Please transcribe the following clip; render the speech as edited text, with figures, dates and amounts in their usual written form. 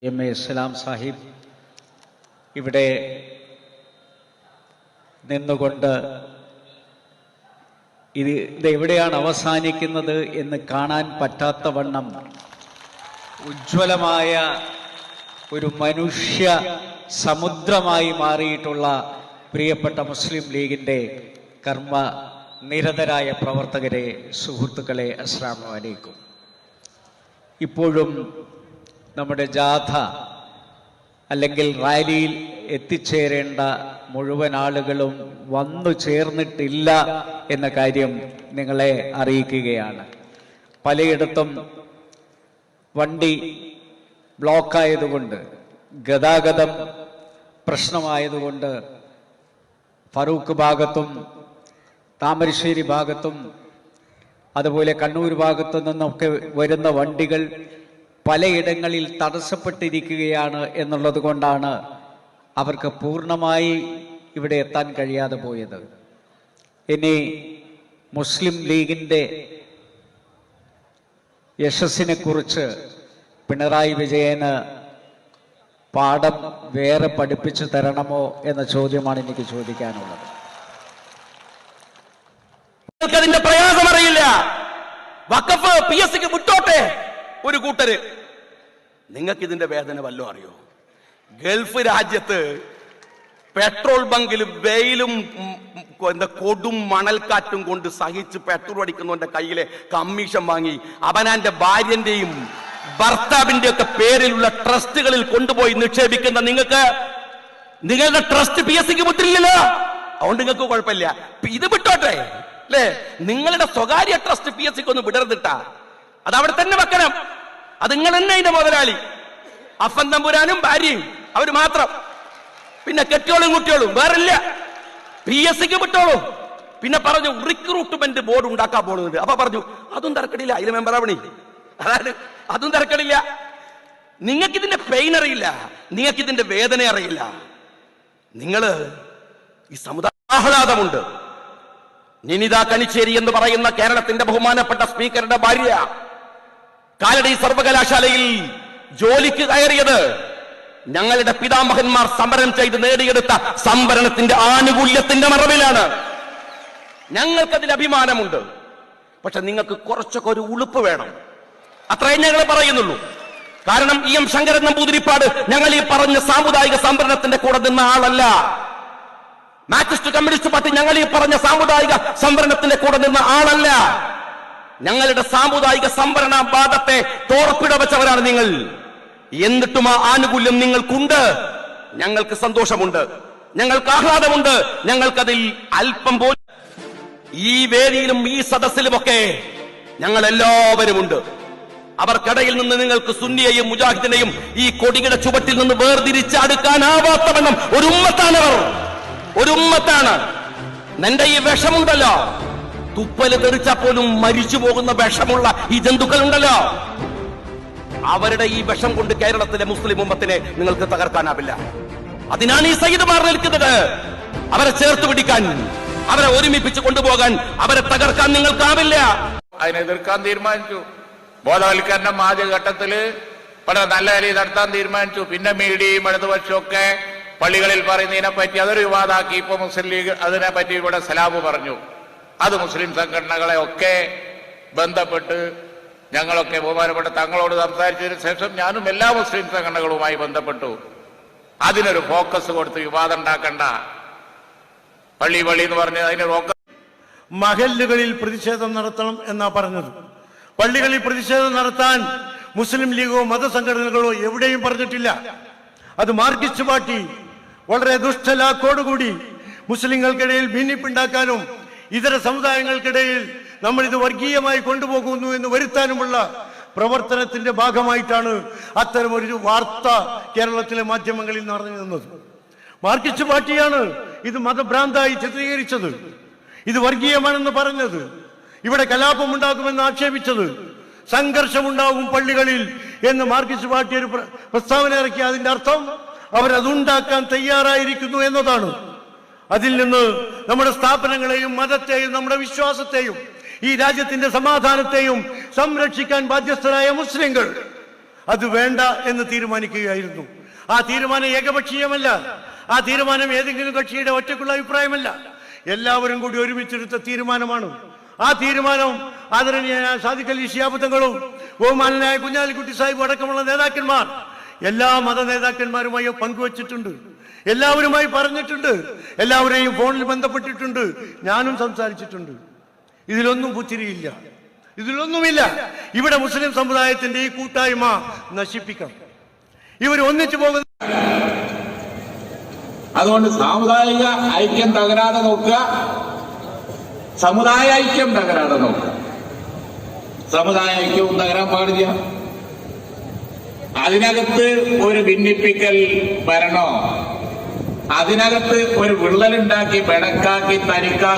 MA. സലാം സാഹിബ് ഇവിടെ നിന്നുകൊണ്ട് ഇതെവിടെയാണ് അവസാനിക്കുന്നത് എന്ന് കാണാൻ പറ്റാത്ത വണ്ണം ഉജ്ജ്വലമായ ഒരു മനുഷ്യ സമുദ്രമായി മാറിയിട്ടുള്ള പ്രിയപ്പെട്ട മുസ്ലിം ലീഗിൻ്റെ കർമ്മ നിരതരായ പ്രവർത്തകരെ, സുഹൃത്തുക്കളെ, അസ്സലാമു അലൈക്കും. ഇപ്പോഴും നമ്മുടെ ജാഥ അല്ലെങ്കിൽ റാലിയിൽ എത്തിച്ചേരേണ്ട മുഴുവൻ ആളുകളും വന്നു ചേർന്നിട്ടില്ല എന്ന കാര്യം നിങ്ങളെ അറിയിക്കുകയാണ്. പലയിടത്തും വണ്ടി ബ്ലോക്കായതുകൊണ്ട്, ഗതാഗതം പ്രശ്നമായതുകൊണ്ട് ഫറൂഖ് ഭാഗത്തും താമരശ്ശേരി ഭാഗത്തും അതുപോലെ കണ്ണൂർ ഭാഗത്തു നിന്നൊക്കെ വരുന്ന വണ്ടികൾ പലയിടങ്ങളിൽ തടസ്സപ്പെട്ടിരിക്കുകയാണ് എന്നുള്ളത് കൊണ്ടാണ് അവർക്ക് പൂർണ്ണമായി ഇവിടെ എത്താൻ കഴിയാതെ പോയത്. ഇനി മുസ്ലിം ലീഗിൻ്റെ യശസ്സിനെ കുറിച്ച് പിണറായി വിജയന് പാഠം വേറെ പഠിപ്പിച്ചു തരണമോ എന്ന ചോദ്യമാണ് എനിക്ക് ചോദിക്കാനുള്ളത്. അതിന്റെ പ്രയാസം അറിയില്ല. വഖഫ് PSC വിട്ടോട്ടെ ഒരു കൂട്ടര്. നിങ്ങൾക്ക് ഇതിന്റെ വേദന വല്ലോ അറിയോ? ഗൾഫ് രാജ്യത്ത് പെട്രോൾ ബങ്കിൽ വെയിലും കൊടും മണൽക്കാറ്റും കൊണ്ട് സഹിച്ച് പെട്രോൾ അടിക്കുന്നവന്റെ കയ്യിലെ കമ്മീഷൻ വാങ്ങി അവനാന്റെ ഭാര്യന്റെയും ഭർത്താവിന്റെ ഒക്കെ പേരിലുള്ള ട്രസ്റ്റുകളിൽ കൊണ്ടുപോയി നിക്ഷേപിക്കുന്ന നിങ്ങൾക്ക് നിങ്ങളുടെ ട്രസ്റ്റ് PSC വിട്ടില്ലല്ലോ. അതുകൊണ്ട് നിങ്ങൾക്ക് കുഴപ്പമില്ല. ഇത് വിട്ടോട്ടെ അല്ലേ? നിങ്ങളുടെ സ്വകാര്യ ട്രസ്റ്റ് PSC ഒന്ന് വിടരുതിട്ടാ. അത് അവിടെ തന്നെ വെക്കണം. അത് നിങ്ങൾ തന്നെ അതിന്റെ മുതലാളി. അഫൻ തമ്പുരാനും ഭാര്യയും അവര് മാത്രം. പിന്നെ കെട്ടിയോളും കുട്ടിയോളും വേറില്ല. PSC വിട്ടോളൂ. പിന്നെ പറഞ്ഞു റിക്രൂട്ട്മെന്റ് ബോർഡ് ഉണ്ടാക്കാൻ പോകുന്നുണ്ട്. അപ്പൊ പറഞ്ഞു അതും തിരക്കടില്ല, അതിന് മെമ്പർ ആവണി. അതായത് അതും തിരക്കടില്ല. നിങ്ങൾക്ക് ഇതിന്റെ പെയിൻ അറിയില്ല, നിങ്ങൾക്ക് ഇതിന്റെ വേദന അറിയില്ല. നിങ്ങള് ഈ സമുദായ ആഹ്ലാദമുണ്ട്. നിനിത കനിച്ചേരി എന്ന് പറയുന്ന കേരളത്തിന്റെ ബഹുമാനപ്പെട്ട സ്പീക്കറുടെ ഭാര്യ കാലടി സർവകലാശാലയിൽ ജോലിക്ക് കയറിയത് ഞങ്ങളുടെ പിതാമഹന്മാർ സമരം ചെയ്ത് നേടിയെടുത്ത സംവരണത്തിന്റെ ആനുകൂല്യത്തിന്റെ മറവിലാണ്. ഞങ്ങൾക്കതിൽ അഭിമാനമുണ്ട്. പക്ഷെ നിങ്ങൾക്ക് കുറച്ചൊക്കെ ഒരു ഉളുപ്പ് വേണം. അത്രയും ഞങ്ങൾ പറയുന്നുള്ളൂ. കാരണം EM ശങ്കരൻ നമ്പൂതിരിപ്പാട് ഞങ്ങൾ ഈ പറഞ്ഞ സാമുദായിക സംവരണത്തിന്റെ കൂടെ നിന്ന ആളല്ല. മാർക്സിസ്റ്റ് കമ്മ്യൂണിസ്റ്റ് പാർട്ടി ഞങ്ങൾ ഈ പറഞ്ഞ സാമുദായിക സംവരണത്തിന്റെ കൂടെ നിന്ന ആളല്ല. ഞങ്ങളുടെ സാമുദായിക സംവരണ വാദത്തെ തോർപ്പിട വെച്ചവരാണ് നിങ്ങൾ. എന്നിട്ടും ആ ആനുകൂല്യം നിങ്ങൾക്കുണ്ട്. ഞങ്ങൾക്ക് സന്തോഷമുണ്ട്, ഞങ്ങൾക്ക് ആഹ്ലാദമുണ്ട്. ഞങ്ങൾക്കതിൽ അല്പം പോലും ഈ വേദിയിലും ഈ സദസ്സിലുമൊക്കെ ഞങ്ങൾ എല്ലാവരുമുണ്ട്. അവർക്കിടയിൽ നിന്ന് നിങ്ങൾക്ക് സുന്നിയെയും മുജാഹിദിനെയും ഈ കൊടിയുടെ ചുവട്ടിൽ നിന്ന് വേർതിരിച്ചടുക്കാനാവാത്തവണ്ണം ഒരു ഉമ്മത്താണവർ, ഒരു ഉമ്മത്താണ്. നിന്റെ ഈ വിഷമുണ്ടല്ലോ, തുപ്പല് തെറിച്ചാൽ പോലും മരിച്ചു പോകുന്ന വിഷമുള്ള ഈ ജന്തുക്കളുണ്ടല്ലോ, അവരുടെ ഈ വിഷം കൊണ്ട് കേരളത്തിലെ മുസ്ലിം ഉമ്മത്തിനെ നിങ്ങൾക്ക് തകർക്കാനാവില്ല. അതിനാണ് ഈ സയ്യിദ്മാർ നിൽക്കുന്നത്. അവരെ ചേർത്ത് പിടിക്കാൻ, അവരെ ഒരുമിപ്പിച്ച് കൊണ്ടുപോകാൻ, അവരെ തകർക്കാൻ നിങ്ങൾക്കാവില്ല. അതിനെ എതിർക്കാൻ തീരുമാനിച്ചു. ബോധവൽക്കരണം ആദ്യഘട്ടത്തില് വളരെ നല്ല രീതിയിൽ നടത്താൻ തീരുമാനിച്ചു. പിന്നെ മീഡിയയും ഇടതുപക്ഷവും ഒക്കെ പള്ളികളിൽ പറയുന്നതിനെ പറ്റി അതൊരു വിവാദമാക്കി. ഇപ്പൊ മുസ്ലിം ലീഗ് അതിനെ പറ്റി ഇവിടെ സലാബ് പറഞ്ഞു. അത് മുസ്ലിം സംഘടനകളെ ഒക്കെ ബന്ധപ്പെട്ട് ഞങ്ങളൊക്കെ ബഹുമാനപ്പെട്ട തങ്ങളോട് സംസാരിച്ചതിന് ശേഷം ഞാനും എല്ലാ മുസ്ലിം സംഘടനകളുമായി ബന്ധപ്പെട്ടു. അതിനൊരു ഫോക്കസ് കൊടുത്ത് വിവാദം ഉണ്ടാക്കണ്ട. പള്ളി എന്ന് പറഞ്ഞ് അതിന് ഫോക്കസ്. മഹല്ലുകളിൽ പ്രതിഷേധം നടത്തണം എന്നാ പറഞ്ഞത്. പള്ളികളിൽ പ്രതിഷേധം നടത്താൻ മുസ്ലിം ലീഗോ മതസംഘടനകളോ എവിടെയും പറഞ്ഞിട്ടില്ല. അത് മാർക്സിസ്റ്റ് പാർട്ടി വളരെ ദുഷ്ടലാക്കോടുകൂടി മുസ്ലിങ്ങൾക്കിടയിൽ ഭിന്നിപ്പുണ്ടാക്കാനും ഇതര സമുദായങ്ങൾക്കിടയിൽ നമ്മൾ ഇത് വർഗീയമായി കൊണ്ടുപോകുന്നു എന്ന് വരുത്താനുമുള്ള പ്രവർത്തനത്തിന്റെ ഭാഗമായിട്ടാണ് അത്തരമൊരു വാർത്ത കേരളത്തിലെ മാധ്യമങ്ങളിൽ നടന്നു നിന്നത്. മാർക്സിസ്റ്റ് പാർട്ടിയാണ് ഇത് മതഭ്രാന്തായി ചിത്രീകരിച്ചത്, ഇത് വർഗീയമാണെന്ന് പറഞ്ഞത്, ഇവിടെ കലാപമുണ്ടാകുമെന്ന് ആക്ഷേപിച്ചത്, സംഘർഷമുണ്ടാകും പള്ളികളിൽ എന്ന് മാർക്സിസ്റ്റ് പാർട്ടി ഒരു പ്രസ്താവന ഇറക്കി. അതിന്റെ അർത്ഥം അവരതുണ്ടാക്കാൻ തയ്യാറായിരിക്കുന്നു എന്നതാണ്. അതിൽ നിന്ന് നമ്മുടെ സ്ഥാപനങ്ങളെയും മതത്തെയും നമ്മുടെ വിശ്വാസത്തെയും ഈ രാജ്യത്തിന്റെ സമാധാനത്തെയും സംരക്ഷിക്കാൻ ബാധ്യസ്ഥരായ മുസ്ലിങ്ങൾ അത് വേണ്ട എന്ന് തീരുമാനിക്കുകയായിരുന്നു. ആ തീരുമാനം ഏകപക്ഷീയമല്ല. ആ തീരുമാനം ഏതെങ്കിലും കക്ഷിയുടെ ഒറ്റക്കുള്ള അഭിപ്രായമല്ല. എല്ലാവരും കൂടി ഒരുമിച്ചെടുത്ത തീരുമാനമാണ്. ആ തീരുമാനം ആദരണീയനായ സാദിഖ് അലി ശിഹാബ് തങ്ങളും ബഹുമാനനായ കുഞ്ഞാലിക്കുട്ടി സാഹിബ് അടക്കമുള്ള നേതാക്കന്മാർ എല്ലാ മത നേതാക്കന്മാരുമായി പങ്കുവച്ചിട്ടുണ്ട്, എല്ലാവരുമായി പറഞ്ഞിട്ടുണ്ട്, എല്ലാവരെയും ഫോണിൽ ബന്ധപ്പെട്ടിട്ടുണ്ട്, ഞാനും സംസാരിച്ചിട്ടുണ്ട്. ഇതിലൊന്നും പുത്തിരിയില്ല, ഇതിലൊന്നുമില്ല. ഇവിടെ മുസ്ലിം സമുദായത്തിന്റെ ഈ കൂട്ടായ്മ നശിപ്പിക്കണം. ഇവർ ഒന്നിച്ചു പോകുന്ന അതുകൊണ്ട് സാമുദായിക ഐക്യം തകരാതെ നോക്കുക, സമുദായ ഐക്യം തകരാതെ നോക്കുക. സമുദായ ഐക്യവും തകരാൻ പാടില്ല. അതിനകത്ത് ഒരു ഭിന്നിപ്പിക്കൽ വരണോ, അതിനകത്ത് ഒരു വിള്ളലുണ്ടാക്കി പിണക്കാക്കി തനിക്കാക്കി